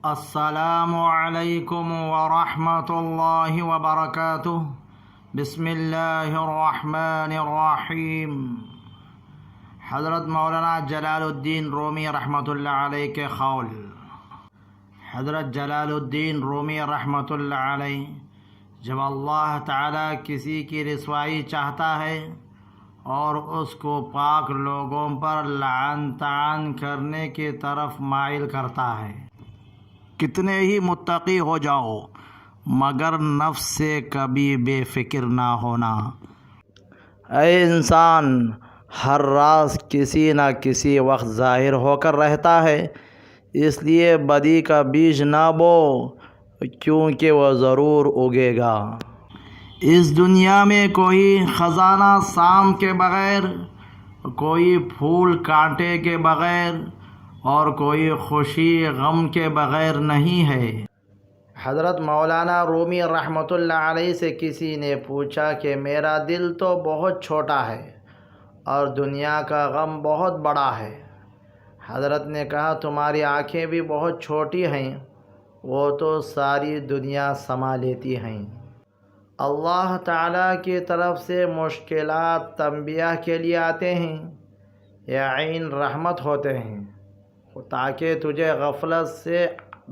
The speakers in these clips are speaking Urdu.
السلام علیکم ورحمۃ اللہ وبرکاتہ۔ بسم اللہ الرحمن الرحیم۔ حضرت مولانا جلال الدین رومی رحمۃ اللہ علیہ کے قول۔ حضرت جلال الدین رومی رحمۃ اللہ علیہ جب اللہ تعالیٰ کسی کی رسوائی چاہتا ہے اور اس کو پاک لوگوں پر لعن طعن کرنے کی طرف مائل کرتا ہے، کتنے ہی متقی ہو جاؤ مگر نفس سے کبھی بے فکر نہ ہونا۔ اے انسان، ہر راز کسی نہ کسی وقت ظاہر ہو کر رہتا ہے، اس لیے بدی کا بیج نہ بو کیونکہ وہ ضرور اگے گا۔ اس دنیا میں کوئی خزانہ سام کے بغیر، کوئی پھول کانٹے کے بغیر اور کوئی خوشی غم کے بغیر نہیں ہے۔ حضرت مولانا رومی رحمۃ اللہ علیہ سے کسی نے پوچھا کہ میرا دل تو بہت چھوٹا ہے اور دنیا کا غم بہت بڑا ہے۔ حضرت نے کہا تمہاری آنکھیں بھی بہت چھوٹی ہیں، وہ تو ساری دنیا سما لیتی ہیں۔ اللہ تعالیٰ کی طرف سے مشکلات تنبیہ کے لیے آتے ہیں یا عین رحمت ہوتے ہیں تاکہ تجھے غفلت سے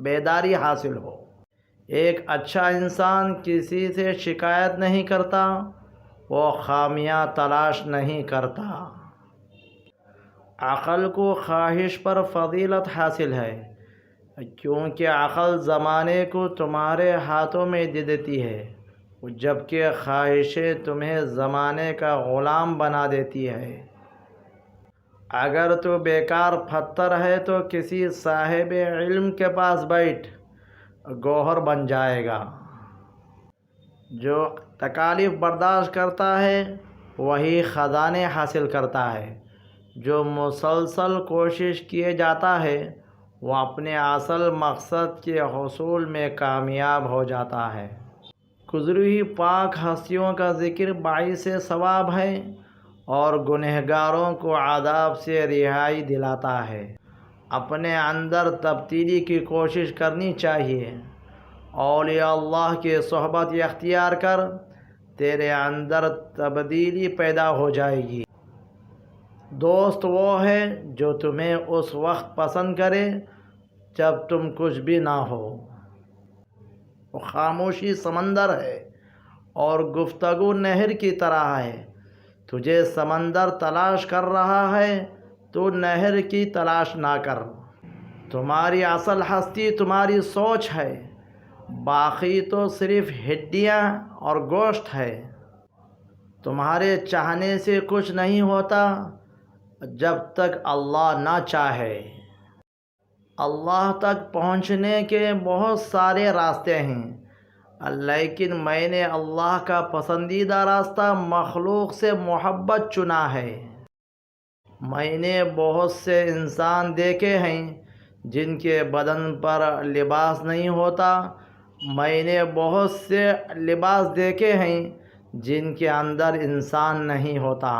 بیداری حاصل ہو۔ ایک اچھا انسان کسی سے شکایت نہیں کرتا، وہ خامیاں تلاش نہیں کرتا۔ عقل کو خواہش پر فضیلت حاصل ہے کیونکہ عقل زمانے کو تمہارے ہاتھوں میں دے دیتی ہے، جبکہ خواہشیں تمہیں زمانے کا غلام بنا دیتی ہے۔ اگر تو بیکار پتھر ہے تو کسی صاحب علم کے پاس بیٹھ، گوہر بن جائے گا۔ جو تکالیف برداشت کرتا ہے وہی خزانے حاصل کرتا ہے۔ جو مسلسل کوشش کیے جاتا ہے وہ اپنے اصل مقصد کے حصول میں کامیاب ہو جاتا ہے۔ گزری ہوئی پاک ہستیوں کا ذکر باعث ثواب ہے اور گنہگاروں کو عذاب سے رہائی دلاتا ہے۔ اپنے اندر تبدیلی کی کوشش کرنی چاہیے۔ اولیاء اللہ کی صحبت اختیار کر، تیرے اندر تبدیلی پیدا ہو جائے گی۔ دوست وہ ہے جو تمہیں اس وقت پسند کرے جب تم کچھ بھی نہ ہو۔ وہ خاموشی سمندر ہے اور گفتگو نہر کی طرح ہے۔ تجھے سمندر تلاش کر رہا ہے تو نہر کی تلاش نہ کر۔ تمہاری اصل ہستی تمہاری سوچ ہے، باقی تو صرف ہڈیاں اور گوشت ہے۔ تمہارے چاہنے سے کچھ نہیں ہوتا جب تک اللہ نہ چاہے۔ اللہ تک پہنچنے کے بہت سارے راستے ہیں، لیکن میں نے اللہ کا پسندیدہ راستہ مخلوق سے محبت چنا ہے۔ میں نے بہت سے انسان دیکھے ہیں جن کے بدن پر لباس نہیں ہوتا، میں نے بہت سے لباس دیکھے ہیں جن کے اندر انسان نہیں ہوتا۔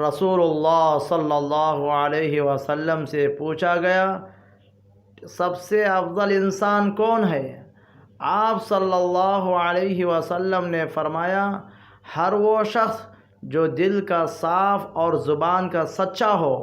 رسول اللہ صلی اللہ علیہ وسلم سے پوچھا گیا سب سے افضل انسان کون ہے؟ آپ صلی اللہ علیہ وسلم نے فرمایا ہر وہ شخص جو دل کا صاف اور زبان کا سچا ہو۔